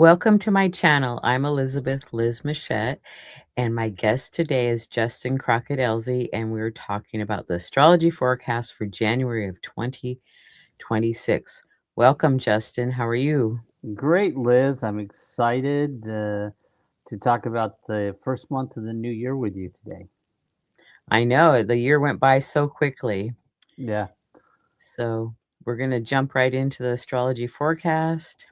Welcome to my channel. I'm Elizabeth Liz Muschett, and my guest today is Justin Crockett-Elzy, and we're talking about the astrology forecast for January of 2026. Welcome, Justin. How are you? Great, Liz. I'm excited to talk about the first month of the new year with you today. I know the year went by so quickly. Yeah. So we're going to jump right into the astrology forecast.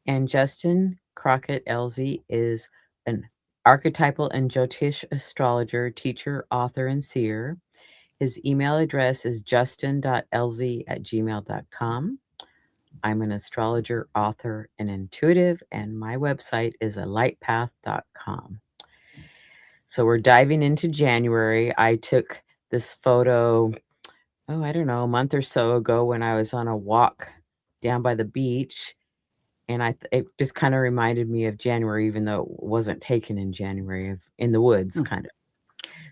And Justin Crockett-Elzy is an archetypal and Jyotish astrologer, teacher, author, and seer. His email address is justin.lz@gmail.com. I'm an astrologer, author, and intuitive, and my website is alightpath.com. So we're diving into January. I took this photo, I don't know, a month or so ago when I was on a walk down by the beach, and it just kind of reminded me of January, even though it wasn't taken in January, in the woods, kind of.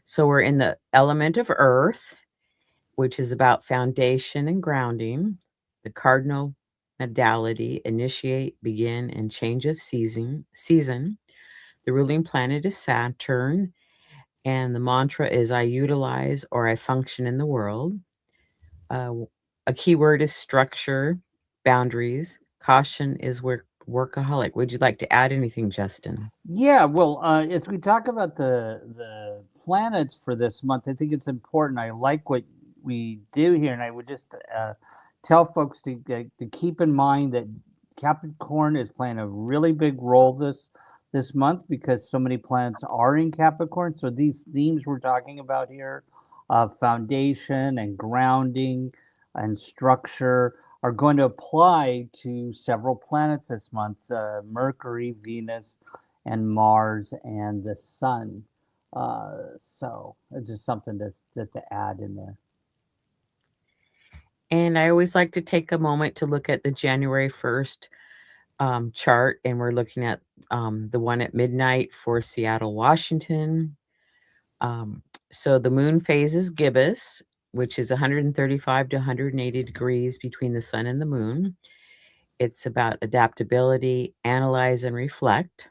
So we're in the element of earth, which is about foundation and grounding. The cardinal modality: initiate, begin, and change of season. The ruling planet is Saturn, and the mantra is I utilize or I function in the world. A key word is structure, boundaries. Caution is workaholic. Would you like to add anything, Justin? Yeah, well, as we talk about the planets for this month, I think it's important. I like what we do here, and I would just tell folks to keep in mind that Capricorn is playing a really big role this month because so many planets are in Capricorn. So these themes we're talking about here, foundation and grounding and structure, are going to apply to several planets this month: Mercury, Venus, and Mars and the Sun. So it's just something to add in there. And I always like to take a moment to look at the January 1st chart, and we're looking at the one at midnight for Seattle, Washington. Um, so the moon phase is Gibbous, which is 135 to 180 degrees between the sun and the moon. It's about adaptability, analyze, and reflect.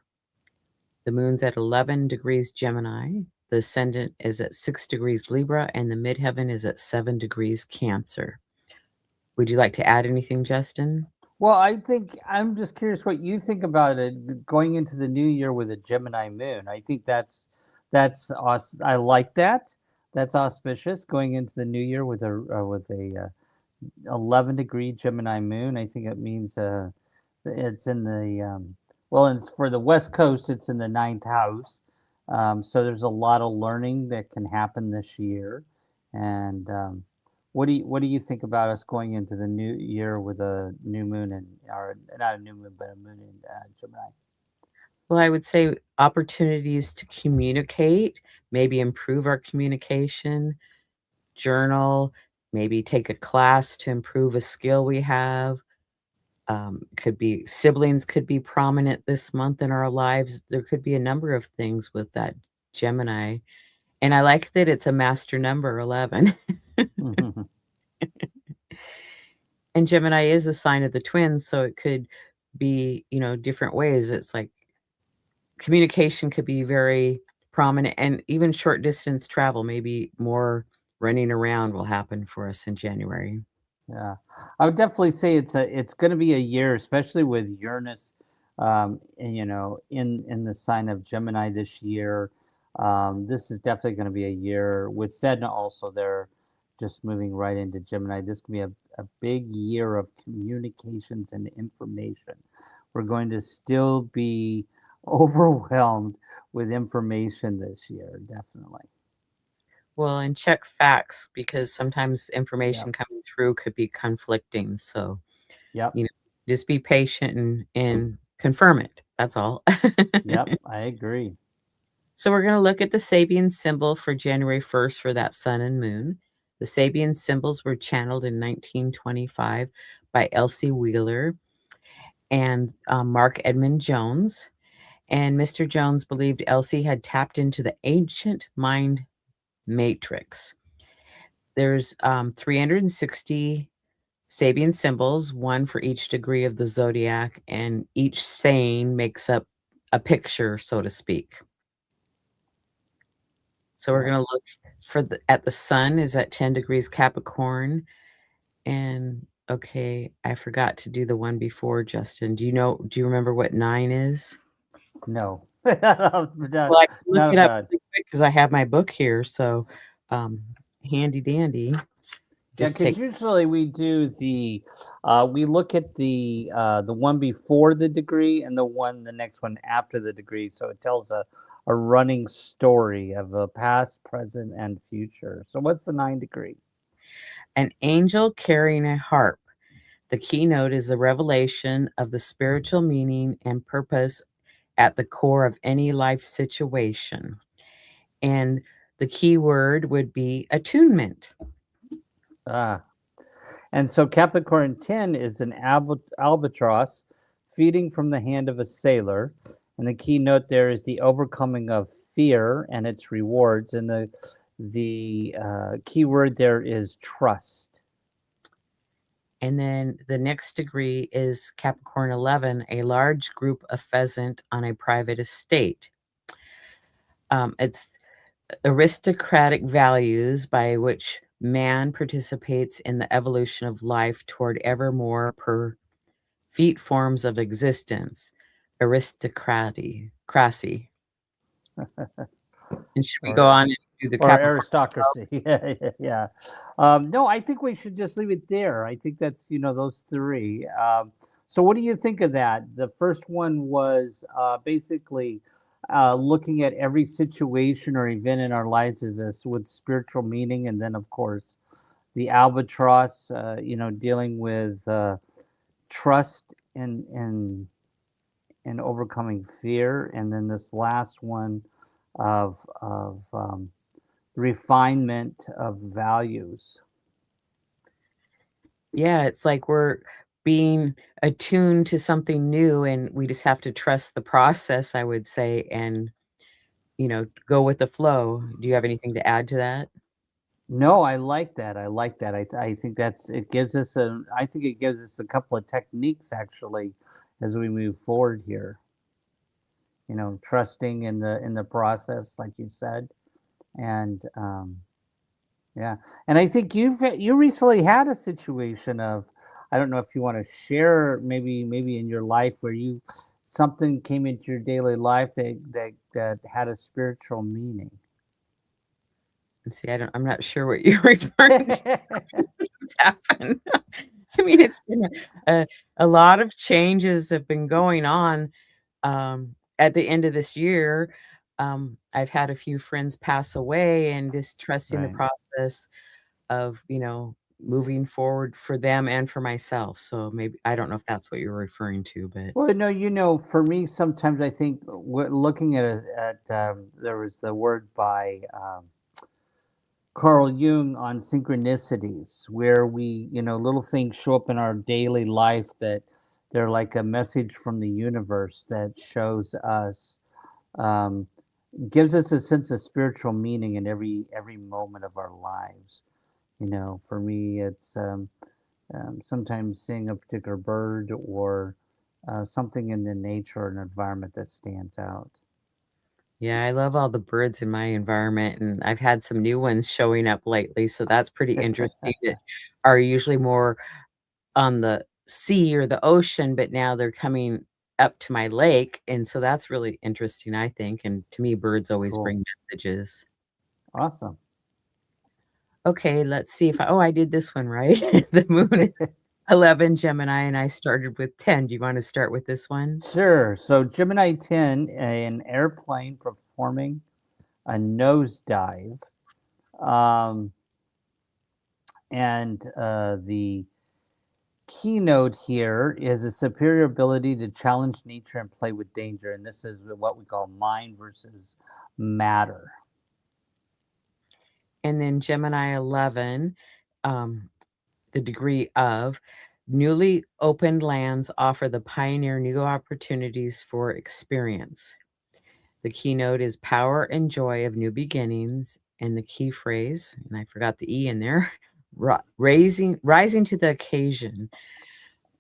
The moon's at 11 degrees Gemini. The ascendant is at 6 degrees Libra, and the midheaven is at 7 degrees Cancer. Would you like to add anything, Justin? Well, I think I'm just curious what you think about it going into the new year with a Gemini moon. I think that's awesome. I like that. That's auspicious going into the new year with a 11-degree Gemini moon. I think it means it's in the well, it's for the West Coast. It's in the ninth house, so there's a lot of learning that can happen this year. And what do you think about us going into the new year with a new moon and or not a new moon but a moon in Gemini? Well, I would say opportunities to communicate, maybe improve our communication, journal, maybe take a class to improve a skill we have. Could be siblings could be prominent this month in our lives. There could be a number of things with that Gemini. And I like that it's a master number, 11. And Gemini is a sign of the twins, so it could be, different ways. It's like communication could be very prominent, and even short distance travel, maybe more running around will happen for us in January. Yeah, I would definitely say it's going to be a year, especially with Uranus, and, in the sign of Gemini this year. This is definitely going to be a year with Sedna also there, just moving right into Gemini. This can be a big year of communications and information. We're going to still be overwhelmed with information this year, definitely. Well, and check facts because sometimes Yep. information coming through could be conflicting. So, Yep. you know, just be patient and confirm it. That's all. Yep. I agree. So we're going to look at the Sabian symbol for January 1st for that sun and moon. The Sabian symbols were channeled in 1925 by Elsie Wheeler and Mark Edmund Jones. And Mr. Jones believed Elsie had tapped into the ancient mind matrix. There's 360 Sabian symbols, one for each degree of the zodiac, and each saying makes up a picture, so to speak. So we're going to look at the sun is at 10 degrees Capricorn. And okay, I forgot to do the one before, Justin. Do you remember what 9 is? No. Well, I can look it up really quick because I have my book here. So handy dandy. Yeah, because usually we do we look at the one before the degree and the next one after the degree. So it tells a running story of the past, present, and future. So what's the 9 degree? An angel carrying a harp. The keynote is the revelation of the spiritual meaning and purpose at the core of any life situation. And the key word would be attunement. And so Capricorn 10 is an albatross feeding from the hand of a sailor. And the keynote there is the overcoming of fear and its rewards. And the key word there is trust. And then the next degree is Capricorn 11, a large group of pheasant on a private estate. It's aristocratic values by which man participates in the evolution of life toward ever more perfect forms of existence. Aristocracy. And should we go on and do the Capricorn? Aristocracy? Yeah. No, I think we should just leave it there. I think that's those 3. So what do you think of that? The first one was basically looking at every situation or event in our lives as with spiritual meaning, and then of course the albatross, dealing with trust and overcoming fear, and then this last one of refinement of values. Yeah, it's like we're being attuned to something new, and we just have to trust the process, I would say, and go with the flow. Do you have anything to add to that? No, I like that. I think it gives us a couple of techniques actually as we move forward here. Trusting in the process, like you said, and yeah. And I think you recently had a situation of, I don't know if you want to share, maybe in your life where something came into your daily life that had a spiritual meaning. And see, I'm not sure what you're referring to. What's happened? I mean, it's been a lot of changes have been going on. At the end of this year, I've had a few friends pass away, and just trusting the Right. process of, moving forward for them and for myself. So maybe I don't know if that's what you're referring to, but Well, no, for me, sometimes I think looking there was the word by Carl Jung on synchronicities, where little things show up in our daily life that they're like a message from the universe that shows us, um, gives us a sense of spiritual meaning in every moment of our lives. For me, it's sometimes seeing a particular bird or something in the nature or an environment that stands out. yeah, I love all the birds in my environment, and I've had some new ones showing up lately, so that's pretty interesting that are usually more on the sea or the ocean, but now they're coming up to my lake, and so that's really interesting, I think, and to me, birds always Cool. bring messages. Awesome. Okay, let's see if I did this one right. The moon is 11 Gemini, and I started with 10. Do you wanna start with this one? Sure. So Gemini 10, an airplane performing a nosedive. Um, and the keynote here is a superior ability to challenge nature and play with danger. And this is what we call mind versus matter. And then Gemini 11, um, the degree of newly opened lands offer the pioneer new opportunities for experience. The keynote is power and joy of new beginnings, and the key phrase, and I forgot the E in there, rising to the occasion.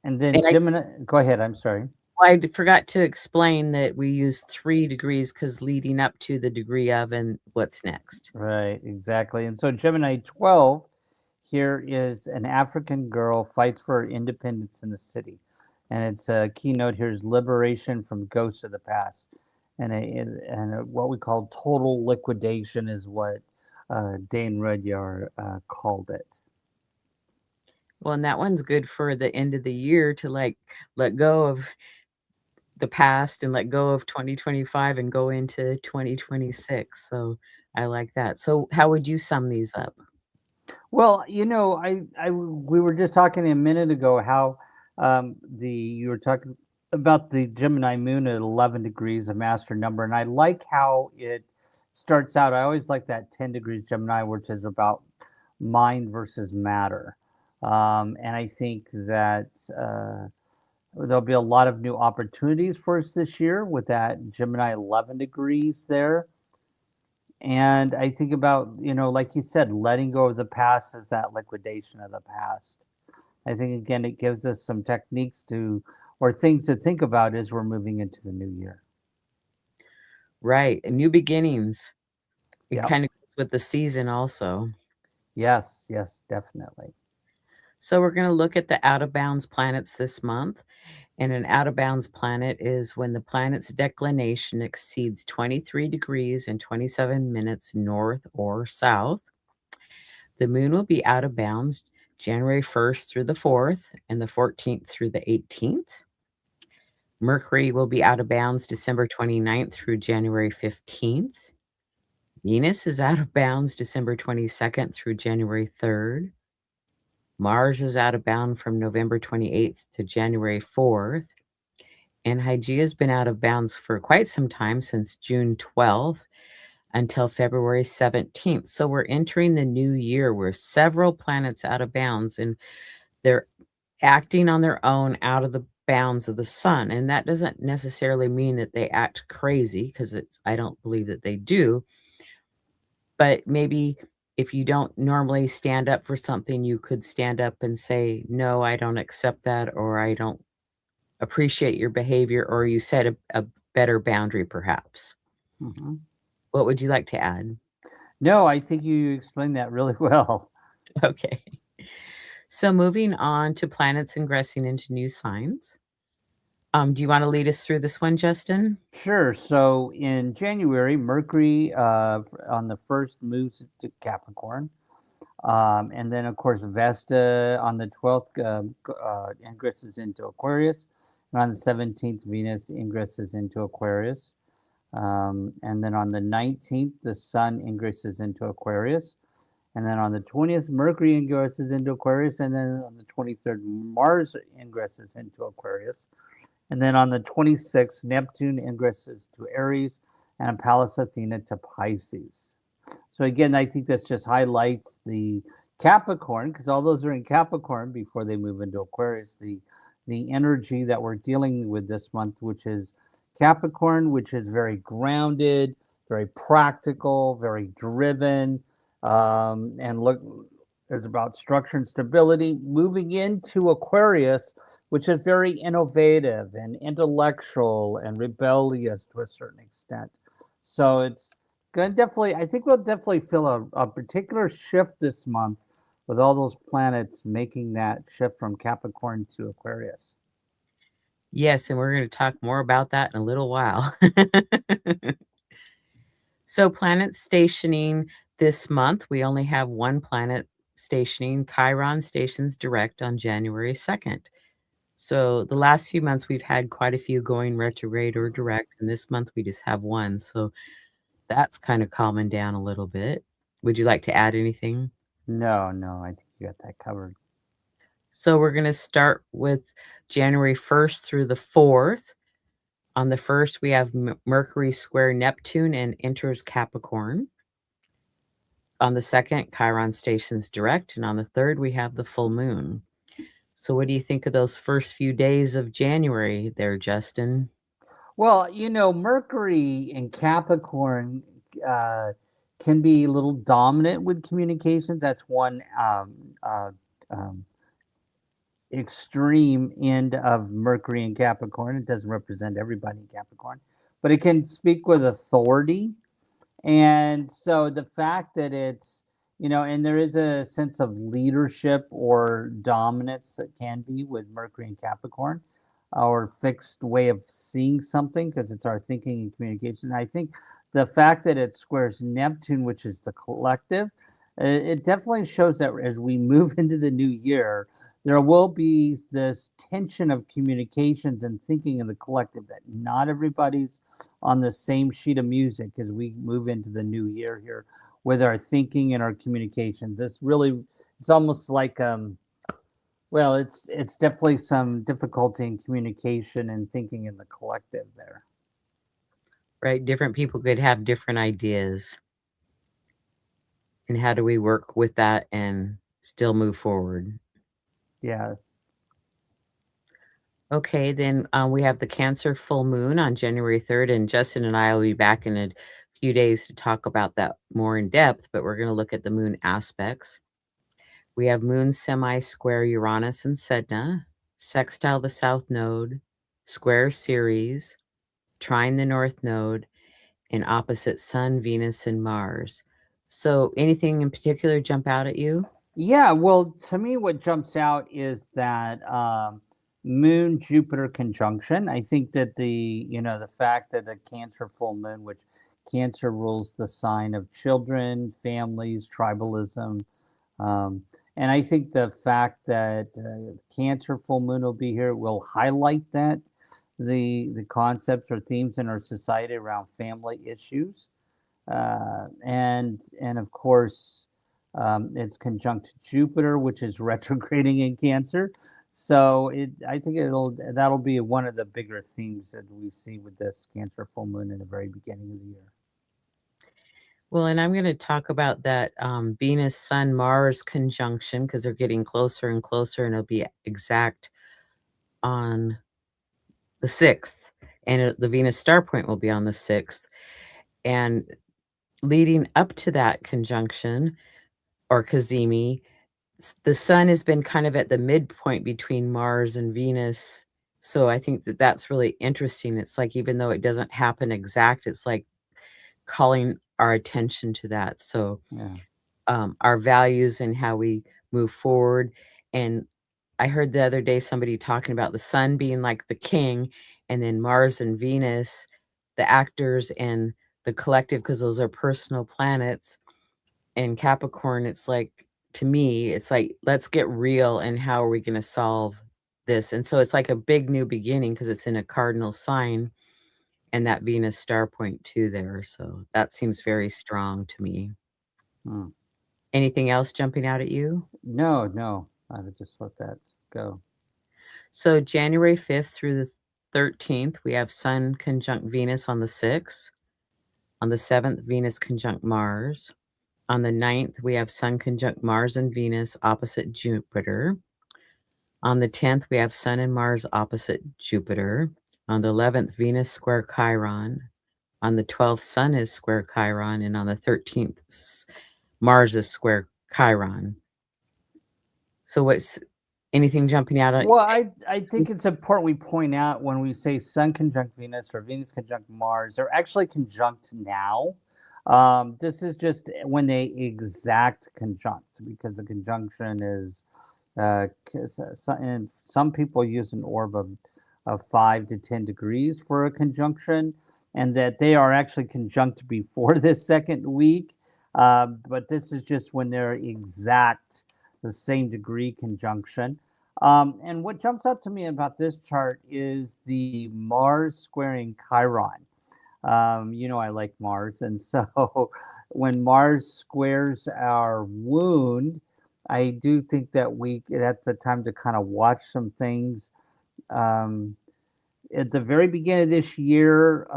And then And Gemini, go ahead, I'm sorry. I forgot to explain that we use 3 degrees because leading up to the degree of and what's next. Right, exactly. And so Gemini 12 here is an African girl fights for her independence in the city. And its a keynote here is liberation from ghosts of the past. What we call total liquidation is what Dane Rudyard called it. Well, and that one's good for the end of the year to like let go of the past and let go of 2025 and go into 2026. So I like that. So how would you sum these up? Well, we were just talking a minute ago how you were talking about the Gemini moon at 11 degrees, a master number, and I like how it starts out. I always like that 10 degrees Gemini, which is about mind versus matter, and I think that there'll be a lot of new opportunities for us this year with that Gemini 11 degrees there. And I think about, like you said, letting go of the past is that liquidation of the past. I think, again, it gives us some techniques or things to think about as we're moving into the new year. Right. And new beginnings. It Yep. kind of goes with the season also. Yes, definitely. So we're going to look at the out of bounds planets this month. And an out of bounds planet is when the planet's declination exceeds 23 degrees and 27 minutes north or south. The moon will be out of bounds January 1st through the 4th and the 14th through the 18th. Mercury will be out of bounds December 29th through January 15th. Venus is out of bounds December 22nd through January 3rd. Mars is out of bounds from November 28th to January 4th. And Hygeia has been out of bounds for quite some time, since June 12th until February 17th. So we're entering the new year where several planets out of bounds, and they're acting on their own out of the bounds of the sun. And that doesn't necessarily mean that they act crazy, because I don't believe that they do. But maybe if you don't normally stand up for something, you could stand up and say, no, I don't accept that, or I don't appreciate your behavior, or you set a better boundary perhaps. Hmm. What would you like to add? No, I think you explained that really well. Okay. So moving on to planets ingressing into new signs. Do you want to lead us through this one, Justin? Sure. So in January, Mercury on the first moves to Capricorn. And then, of course, Vesta on the 12th ingresses into Aquarius. And on the 17th, Venus ingresses into Aquarius. And then on the 19th, the Sun ingresses into Aquarius. And then on the 20th, Mercury ingresses into Aquarius. And then on the 23rd, Mars ingresses into Aquarius. And then on the 26th, Neptune ingresses to Aries and Pallas Athena to Pisces. So again, I think this just highlights the Capricorn, because all those are in Capricorn before they move into Aquarius, the energy that we're dealing with this month, which is Capricorn, which is very grounded, very practical, very driven, and look, it's about structure and stability. Moving into Aquarius, which is very innovative and intellectual and rebellious to a certain extent. So it's going to definitely, I think we'll definitely feel a particular shift this month with all those planets making that shift from Capricorn to Aquarius. Yes, and we're going to talk more about that in a little while. So planet stationing this month, we only have one planet stationing. Chiron stations direct on January 2nd. So the last few months we've had quite a few going retrograde or direct, and this month we just have one. So that's kind of calming down a little bit. Would you like to add anything? No, I think you got that covered. So we're going to start with January 1st through the 4th. On the 1st, we have Mercury square Neptune and enters Capricorn. On the 2nd, Chiron stations direct. And on the 3rd, we have the full moon. So what do you think of those first few days of January there, Justin? Well, Mercury in Capricorn can be a little dominant with communications. That's one um, extreme end of Mercury in Capricorn. It doesn't represent everybody in Capricorn, but it can speak with authority. And so the fact that it's, and there is a sense of leadership or dominance that can be with Mercury and Capricorn, or fixed way of seeing something because it's our thinking and communication. I think the fact that it squares Neptune, which is the collective, it definitely shows that as we move into the new year, there will be this tension of communications and thinking in the collective, that not everybody's on the same sheet of music as we move into the new year here with our thinking and our communications. It's almost like well, it's definitely some difficulty in communication and thinking in the collective there. Right? Different people could have different ideas. And how do we work with that and still move forward? Yeah. Okay, then we have the Cancer full moon on January 3rd, and Justin and I will be back in a few days to talk about that more in depth, but we're going to look at the moon aspects. We have moon semi-square Uranus and Sedna, sextile the south node, square Ceres, trine the north node, and opposite Sun, Venus, and Mars. So anything in particular jump out at you? Yeah, well, to me, what jumps out is that Moon Jupiter conjunction. I think that the fact that the Cancer full moon, which Cancer rules the sign of children, families, tribalism, um, and I think the fact that Cancer full moon will be here will highlight that the concepts or themes in our society around family issues, and of course, it's conjunct Jupiter, which is retrograding in Cancer. So I think that'll be one of the bigger themes that we see with this Cancer full moon in the very beginning of the year. Well, and I'm going to talk about that Venus, Sun, Mars conjunction because they're getting closer and closer, and it'll be exact on the 6th. And the Venus star point will be on the 6th. And leading up to that conjunction, or cazimi, the Sun has been kind of at the midpoint between Mars and Venus. So I think that that's really interesting. It's like, even though it doesn't happen exact, it's like calling our attention to that. So Yeah. our values and how we move forward. And I heard the other day somebody talking about the Sun being like the king, and then Mars and Venus, the actors and the collective, because those are personal planets. And Capricorn, it's like, to me, it's like, let's get real and how are we going to solve this? And so it's like a big new beginning because it's in a cardinal sign and that Venus star point too there. So that seems very strong to me. Hmm. Anything else jumping out at you? No, no, I would just let that go. So January 5th through the 13th, we have Sun conjunct Venus on the 6th. On the 7th, Venus conjunct Mars. On the 9th, we have Sun conjunct Mars and Venus opposite Jupiter. On the 10th, we have Sun and Mars opposite Jupiter. On the 11th, Venus square Chiron. On the 12th, Sun is square Chiron. And on the 13th, Mars is square Chiron. So what's anything jumping out at Well, I think it's important we point out when we say Sun conjunct Venus or Venus conjunct Mars, they're actually conjunct now. This is just when they exact conjunct, because the conjunction is, and some people use an orb of 5 to 10 degrees for a conjunction, and that they are actually conjunct before this second week. But this is just when they're exact the same degree conjunction. And what jumps out to me about this chart is the Mars squaring Chiron. I like Mars. And so when Mars squares our wound, I do think that's a time to kind of watch some things. Um, at the very beginning of this year,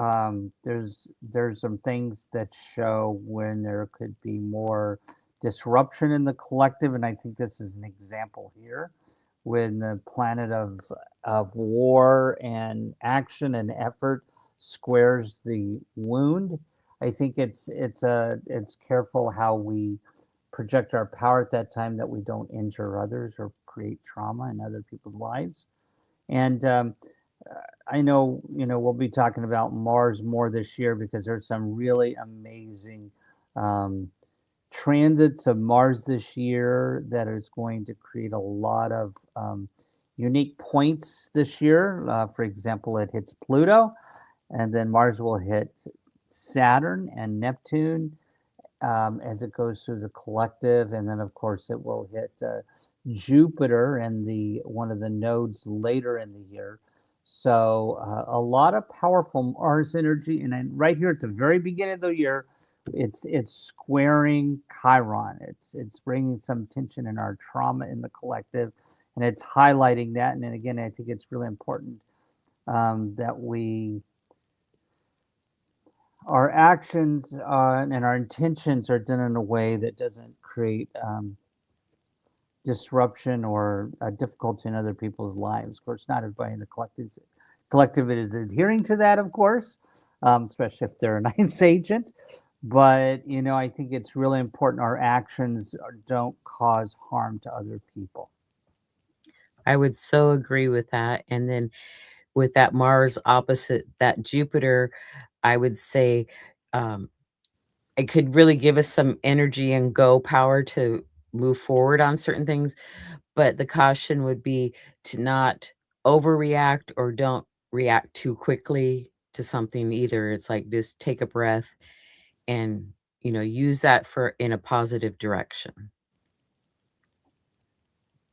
there's some things that show when there could be more disruption in the collective, and I think this is an example here when the planet of war and action and effort squares the wound. I think it's careful how we project our power at that time, that we don't injure others or create trauma in other people's lives. And I know, we'll be talking about Mars more this year, because there's some really amazing um, transits of Mars this year that is going to create a lot of unique points this year. For example, it hits Pluto, and then Mars will hit Saturn and Neptune as it goes through the collective, and then of course it will hit Jupiter and the one of the nodes later in the year. So a lot of powerful Mars energy, and then right here at the very beginning of the year, it's squaring Chiron. It's bringing some tension in our trauma in the collective, and it's highlighting that. And then again, I think it's really important that our actions and our intentions are done in a way that doesn't create disruption or difficulty in other people's lives. Of course, not everybody in the collective is adhering to that, of course, especially if they're a nice agent. But I think it's really important our actions don't cause harm to other people. I would so agree with that. And then with that Mars opposite that Jupiter, I would say it could really give us some energy and go power to move forward on certain things. But the caution would be to not overreact or don't react too quickly to something either. It's like just take a breath and use that for in a positive direction.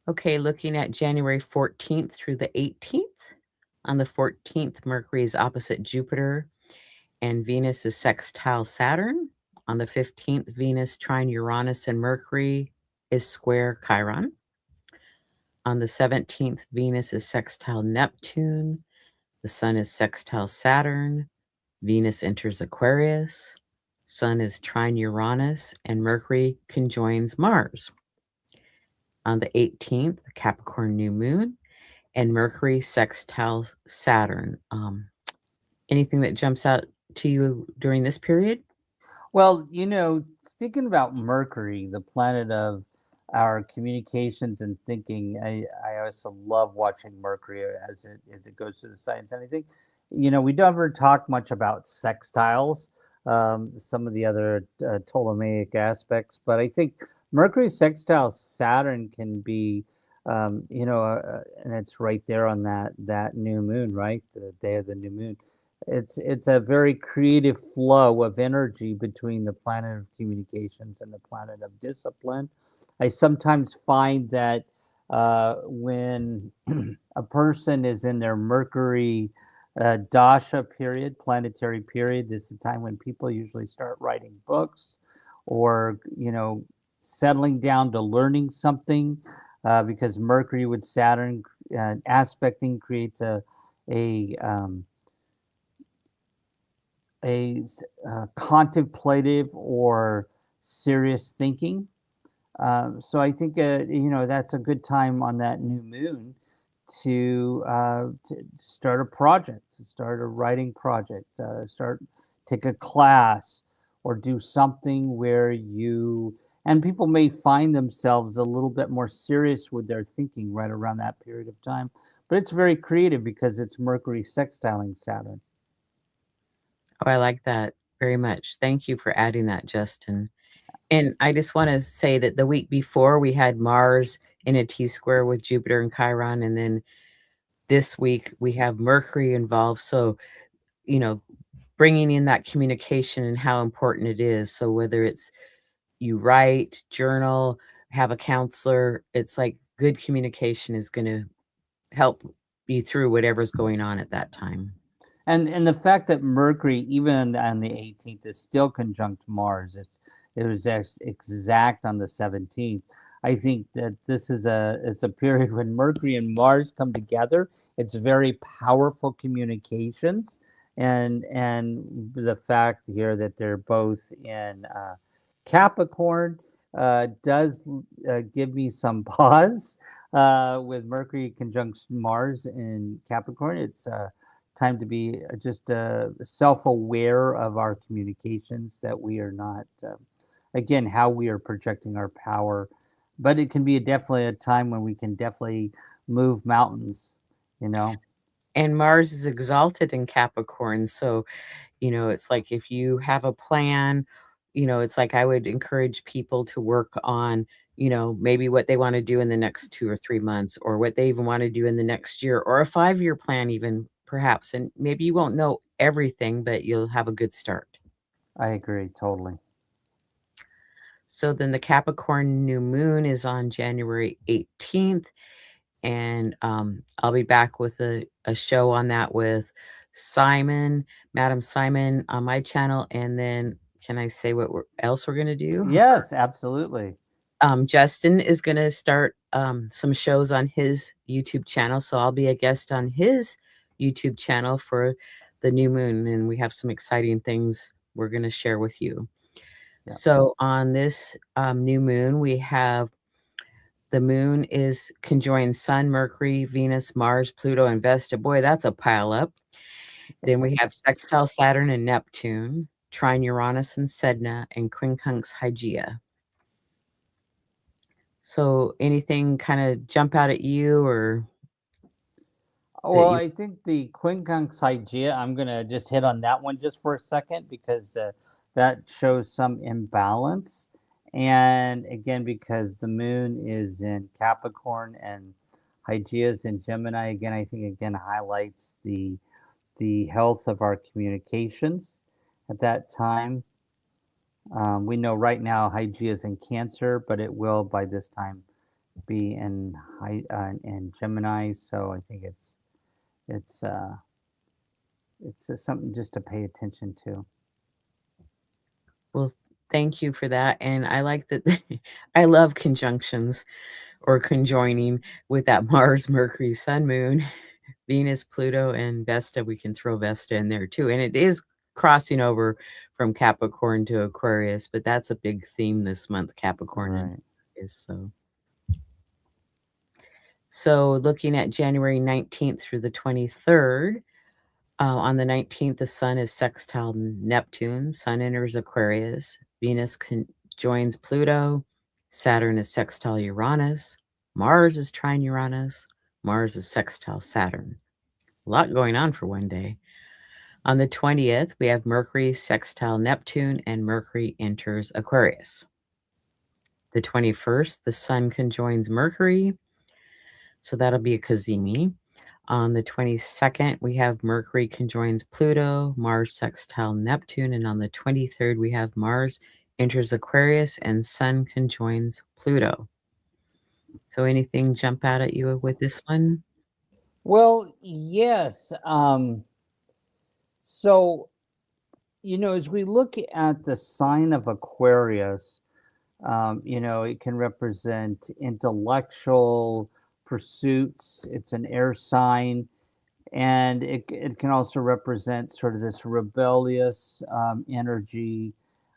Okay, looking at January 14th through the 18th. On the 14th, Mercury is opposite Jupiter and Venus is sextile Saturn. On the 15th, Venus trine Uranus and Mercury is square Chiron. On the 17th, Venus is sextile Neptune. The Sun is sextile Saturn. Venus enters Aquarius. Sun is trine Uranus and Mercury conjoins Mars. On the 18th, Capricorn new moon and Mercury sextiles Saturn. Anything that jumps out to you during this period? Well, speaking about Mercury, the planet of our communications and thinking, I also love watching Mercury as it goes through the signs. And I think, we don't ever talk much about sextiles, some of the other Ptolemaic aspects, but I think Mercury sextile Saturn can be, and it's right there on that new moon, right? The day of the new moon. It's a very creative flow of energy between the planet of communications and the planet of discipline. I sometimes find that when a person is in their Mercury dasha period, planetary period, this is a time when people usually start writing books or settling down to learning something, because Mercury with Saturn aspecting creates a contemplative or serious thinking. So I think that's a good time on that new moon to start a project, to start a writing project, take a class or do something where and people may find themselves a little bit more serious with their thinking right around that period of time. But it's very creative because it's Mercury sextiling Saturn. Oh, I like that very much. Thank you for adding that, Justin. And I just want to say that the week before we had Mars in a T square with Jupiter and Chiron, and then this week we have Mercury involved. So, bringing in that communication and how important it is. So whether it's you write, journal, have a counselor, it's like good communication is going to help you through whatever's going on at that time. And the fact that Mercury, even on the 18th, is still conjunct Mars, it was exact on the 17th. I think that it's a period when Mercury and Mars come together. It's very powerful communications, and the fact here that they're both in Capricorn does give me some pause with Mercury conjunct Mars in Capricorn. It's time to be just self-aware of our communications, that we are not, again, how we are projecting our power. But it can be definitely a time when we can definitely move mountains, you know. And Mars is exalted in Capricorn, so, it's like if you have a plan, it's like I would encourage people to work on, maybe what they wanna do in the next 2 or 3 months, or what they even wanna do in the next year, or a 5-year plan even, perhaps, and maybe you won't know everything, but you'll have a good start. I agree totally. So then the Capricorn new moon is on January 18th, and, I'll be back with a show on that with Simon, Madam Simon on my channel, and then can I say what else we're gonna do? Yes, absolutely. Justin is gonna start, some shows on his YouTube channel, so I'll be a guest on his YouTube channel for the new moon, and we have some exciting things we're gonna share with you. Yeah. So on this, new moon, we have the moon is conjoined Sun, Mercury, Venus, Mars, Pluto, and Vesta. Boy, that's a pile up. Then we have sextile Saturn and Neptune, trine Uranus and Sedna, and quincunx Hygeia. So anything kinda jump out at you or that Well, you I think the quincunx Hygeia, I'm going to just hit on that one just for a second, because that shows some imbalance. And again, because the moon is in Capricorn and Hygeia is in Gemini, again, I think again highlights the health of our communications at that time. We know right now Hygeia is in Cancer, but it will by this time be in Gemini. So I think it's uh, it's something just to pay attention to. well, thank you for that, and I like that I love conjunctions or conjoining with that Mars, Mercury, Sun, Moon, Venus, Pluto, and Vesta. We can throw Vesta in there too, and it is crossing over from Capricorn to Aquarius, but that's a big theme this month, Capricorn and Right. Aquarius, so looking at January 19th through the 23rd, on the 19th, the Sun is sextile Neptune, Sun enters Aquarius, Venus joins Pluto, Saturn is sextile Uranus, Mars is trine Uranus, Mars is sextile Saturn. A lot going on for one day. On the 20th, we have Mercury sextile Neptune, and Mercury enters Aquarius. The 21st, the Sun conjoins Mercury, so that'll be a cazimi. On the 22nd, we have Mercury conjoins Pluto, Mars sextile Neptune, and on the 23rd, we have Mars enters Aquarius and Sun conjoins Pluto. So anything jump out at you with this one? Well, yes. So, as we look at the sign of Aquarius, it can represent intellectual pursuits. It's an air sign, and it can also represent sort of this rebellious energy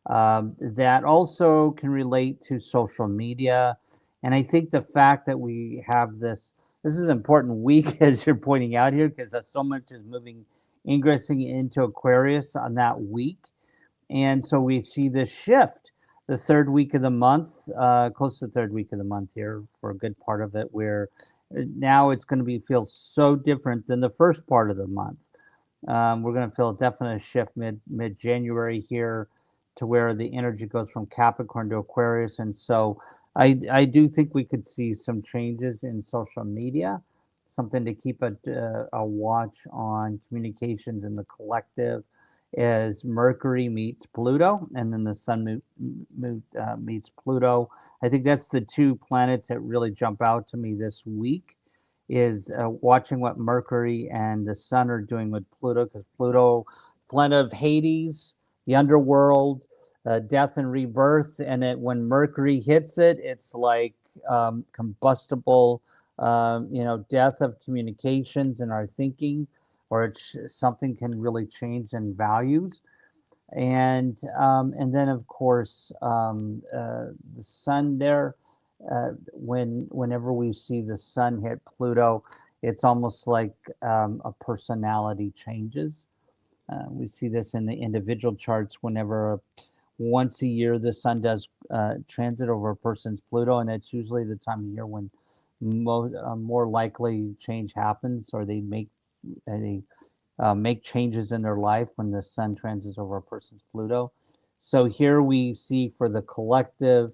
that also can relate to social media. And I think the fact that we have this is an important week, as you're pointing out here, because so much is moving, ingressing into Aquarius on that week. And so we see this shift the third week of the month, close to the third week of the month here for a good part of it, where now it's going to be feel so different than the first part of the month. We're going to feel a definite shift mid January here, to where the energy goes from Capricorn to Aquarius, and so I do think we could see some changes in social media, something to keep a watch on communications in the collective, as Mercury meets Pluto, and then the Sun meets Pluto. I think that's the two planets that really jump out to me this week, is watching what Mercury and the Sun are doing with Pluto, because Pluto, planet of Hades, the underworld, death and rebirth, and when Mercury hits it, it's like combustible, death of communications and our thinking, or it's something can really change in values. And then of course the Sun there, whenever we see the Sun hit Pluto, it's almost like a personality changes. We see this in the individual charts whenever once a year the sun does transit over a person's Pluto, and it's usually the time of year when more likely change happens, or they make changes in their life when the sun transits over a person's Pluto. So here we see for the collective,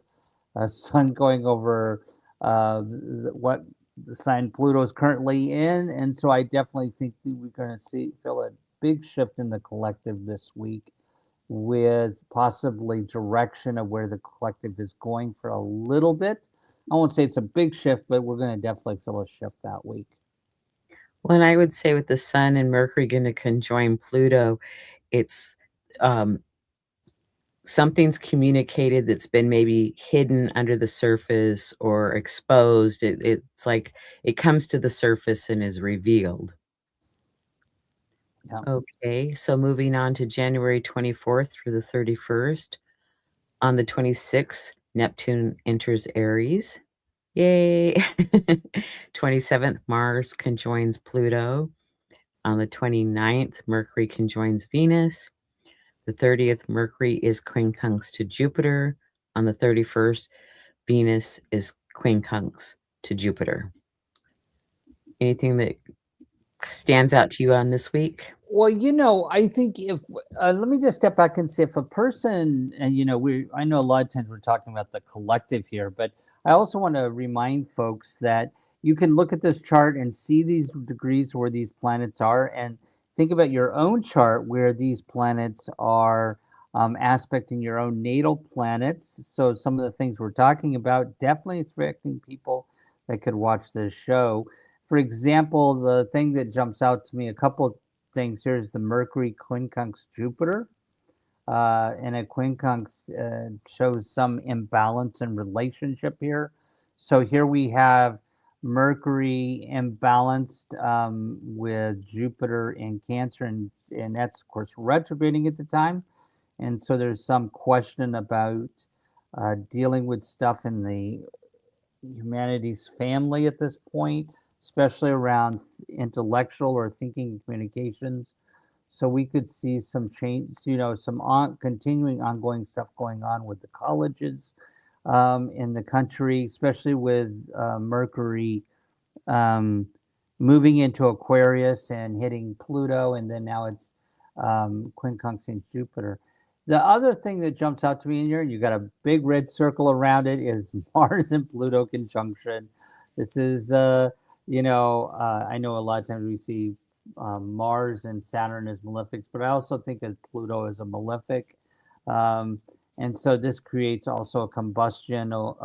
sun going over what the sign Pluto is currently in, and so I definitely think that we're going to feel a big shift in the collective this week, with possibly direction of where the collective is going for a little bit. I won't say it's a big shift, but we're going to definitely feel a shift that week. Well, and I would say with the sun and Mercury going to conjoin Pluto, it's something's communicated that's been maybe hidden under the surface or exposed. It's like it comes to the surface and is revealed. Yeah. Okay, so moving on to January 24th through the 31st. On the 26th, Neptune enters Aries. Yay! 27th, Mars conjoins Pluto. On the 29th, Mercury conjoins Venus. The 30th, Mercury is quincunx to Jupiter. On the 31st, Venus is quincunx to Jupiter. Anything that stands out to you on this week? Well, I think if let me just step back and say, if a person, and I know a lot of times we're talking about the collective here, but I also want to remind folks that you can look at this chart and see these degrees where these planets are, and think about your own chart where these planets are aspecting your own natal planets. So some of the things we're talking about definitely affecting people that could watch this show. For example, the thing that jumps out to me, a couple things. Here's the Mercury quincunx Jupiter, and a quincunx shows some imbalance in relationship here. So here we have Mercury imbalanced with Jupiter in Cancer, and that's of course retrograding at the time. And so there's some question about dealing with stuff in the humanities family at this point, especially around intellectual or thinking communications. So we could see some change, some continuing ongoing stuff going on with the colleges in the country, especially with Mercury moving into Aquarius and hitting Pluto, and then now it's quincunxing Jupiter. The other thing that jumps out to me in here, and you got a big red circle around it, is Mars and Pluto conjunction. This is, I know a lot of times we see Mars and Saturn as malefics, but I also think of Pluto as a malefic. And so this creates also a combustional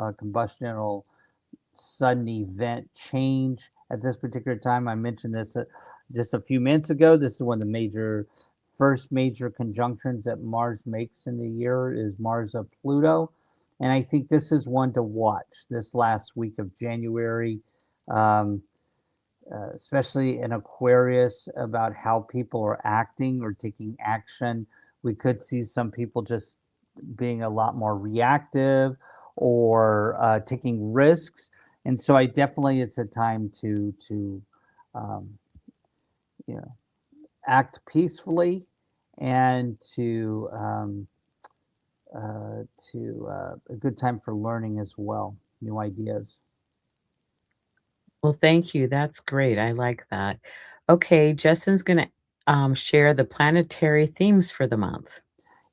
sudden event change at this particular time. I mentioned this just a few minutes ago. This is one of the first major conjunctions that Mars makes in the year, is Mars of Pluto. And I think this is one to watch this last week of January, especially in Aquarius, about how people are acting or taking action. We could see some people just being a lot more reactive or taking risks. And so it's a time to act peacefully, and a good time for learning as well, new ideas. Well, thank you. That's great. I like that. Okay, Justin's going to share the planetary themes for the month.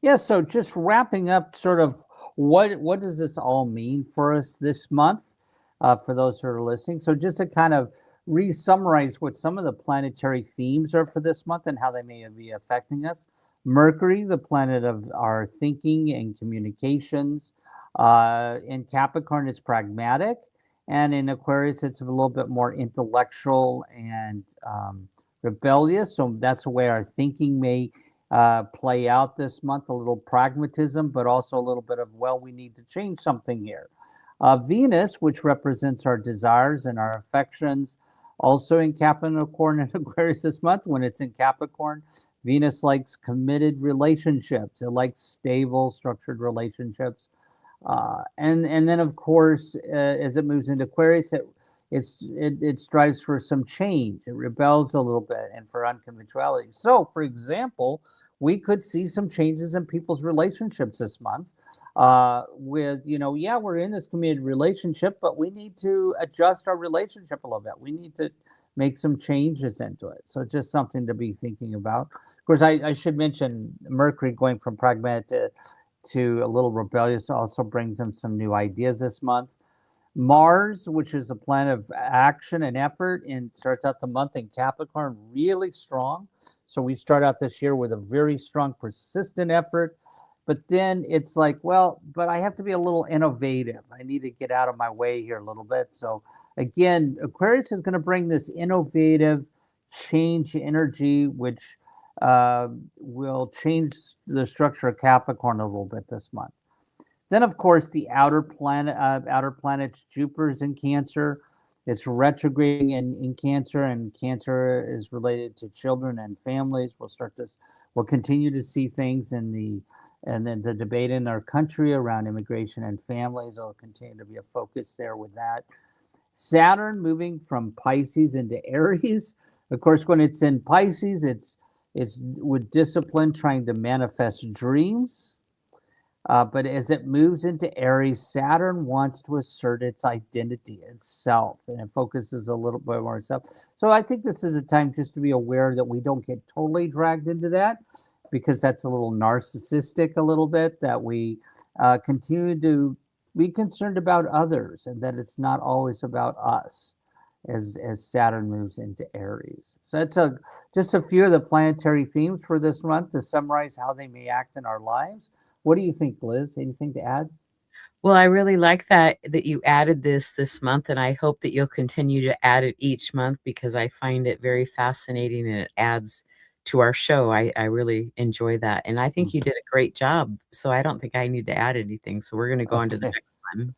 Yeah, so just wrapping up, sort of what does this all mean for us this month, for those who are listening. So just to kind of re-summarize what some of the planetary themes are for this month and how they may be affecting us. Mercury, the planet of our thinking and communications. In Capricorn, it's pragmatic. And in Aquarius, it's a little bit more intellectual and rebellious. So that's the way our thinking may play out this month, a little pragmatism, but also a little bit of, we need to change something here. Venus, which represents our desires and our affections, also in Capricorn and Aquarius this month. When it's in Capricorn, Venus likes committed relationships. It likes stable, structured relationships. And then, of course, as it moves into Aquarius, it strives for some change. It rebels a little bit and for unconventionality. So, for example, we could see some changes in people's relationships this month. With yeah, we're in this committed relationship, but we need to adjust our relationship a little bit. We need to make some changes into it. So, just something to be thinking about. Of course, I should mention Mercury going from pragmatic to a little rebellious also brings them some new ideas this month. Mars, which is a planet of action and effort, and starts out the month in Capricorn really strong. So we start out this year with a very strong, persistent effort. But then it's like, well, but I have to be a little innovative. I need to get out of my way here a little bit. So again, Aquarius is going to bring this innovative change energy, which will change the structure of Capricorn a little bit this month. Then, of course, the outer planets, Jupiter's in Cancer. It's retrograding in Cancer, and Cancer is related to children and families. We'll continue to see things and then the debate in our country around immigration and families will continue to be a focus there with that. Saturn moving from Pisces into Aries. Of course, when it's in Pisces, it's with discipline trying to manifest dreams. But as it moves into Aries, Saturn wants to assert its identity, itself, and it focuses a little bit more itself. So I think this is a time just to be aware that we don't get totally dragged into that, because that's a little narcissistic a little bit, that we continue to be concerned about others and that it's not always about us as Saturn moves into Aries. So that's just a few of the planetary themes for this month to summarize how they may act in our lives. What do you think, Liz? Anything to add? Well, I really like that you added this month, and I hope that you'll continue to add it each month because I find it very fascinating and it adds to our show. I really enjoy that, and I think you did a great job. So I don't think I need to add anything. So we're going to go on to the next one.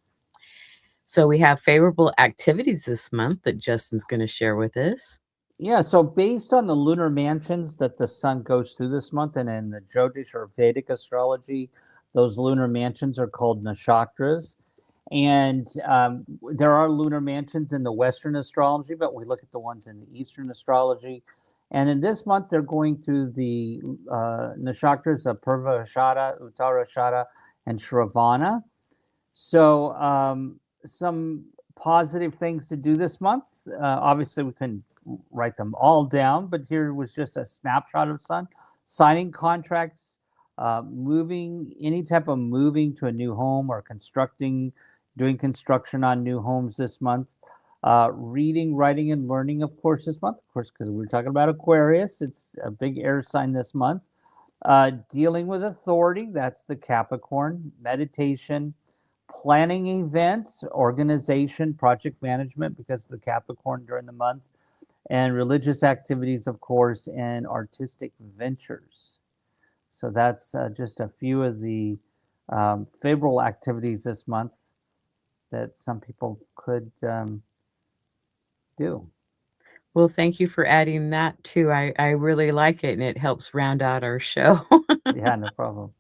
So we have favorable activities this month that Justin's going to share with us. Yeah, so based on the lunar mansions that the sun goes through this month, and in the Jyotish or Vedic astrology, those lunar mansions are called nakshatras. And there are lunar mansions in the Western astrology, but we look at the ones in the Eastern astrology. And in this month, they're going through the nakshatras of Purvashada, Uttarashada, and Shravana. So some positive things to do this month. Obviously, we couldn't write them all down, but here was just a snapshot of sun. Signing contracts, any type of moving to a new home or doing construction on new homes this month. Reading, writing, and learning, of course, this month. Of course, because we're talking about Aquarius. It's a big air sign this month. Dealing with authority, that's the Capricorn. Meditation, planning events, organization, project management, because of the Capricorn during the month, and religious activities, of course, and artistic ventures. So that's just a few of the favorable activities this month that some people could do. Well, thank you for adding that too. I really like it, and it helps round out our show. Yeah, no problem.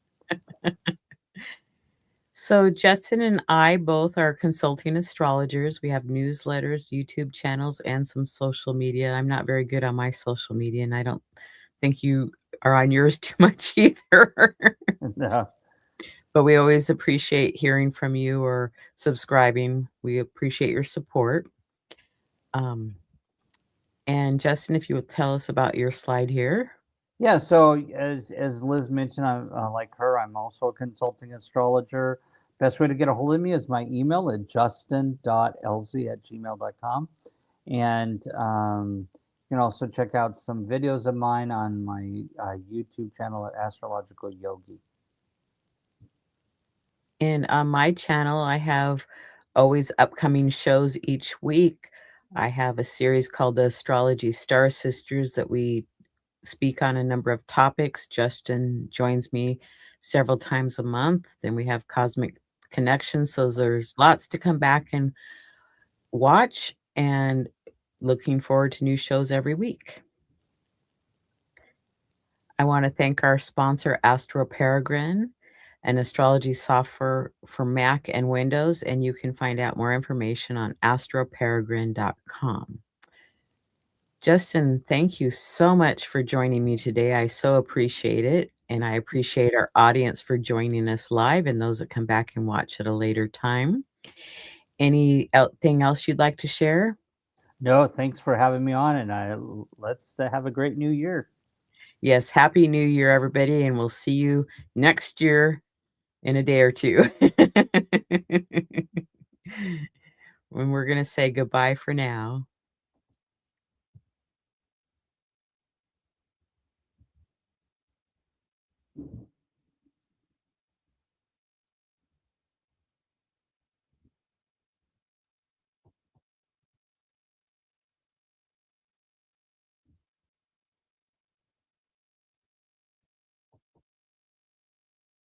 So Justin and I both are consulting astrologers. We have newsletters, YouTube channels, and some social media. I'm not very good on my social media, and I don't think you are on yours too much either. No. But we always appreciate hearing from you or subscribing. We appreciate your support. And Justin, if you would tell us about your slide here. Yeah, so as Liz mentioned, I'm like her, I'm also a consulting astrologer. Best way to get a hold of me is my email at justin.lz@gmail.com. And you can also check out some videos of mine on my YouTube channel at Astrological Yogi. And on my channel, I have always upcoming shows each week. I have a series called the Astrology Star Sisters that we speak on a number of topics. Justin joins me several times a month. Then we have Cosmic Connections. So there's lots to come back and watch, and looking forward to new shows every week. I want to thank our sponsor, Astro Peregrine. an astrology software for Mac and Windows, and you can find out more information on astroperegrine.com. Justin, thank you so much for joining me today. I so appreciate it, and I appreciate our audience for joining us live and those that come back and watch at a later time. Anything else you'd like to share? No, thanks for having me on, and let's have a great new year. Yes, Happy New Year, everybody, and we'll see you next year in a day or two. When we're going to say goodbye for now.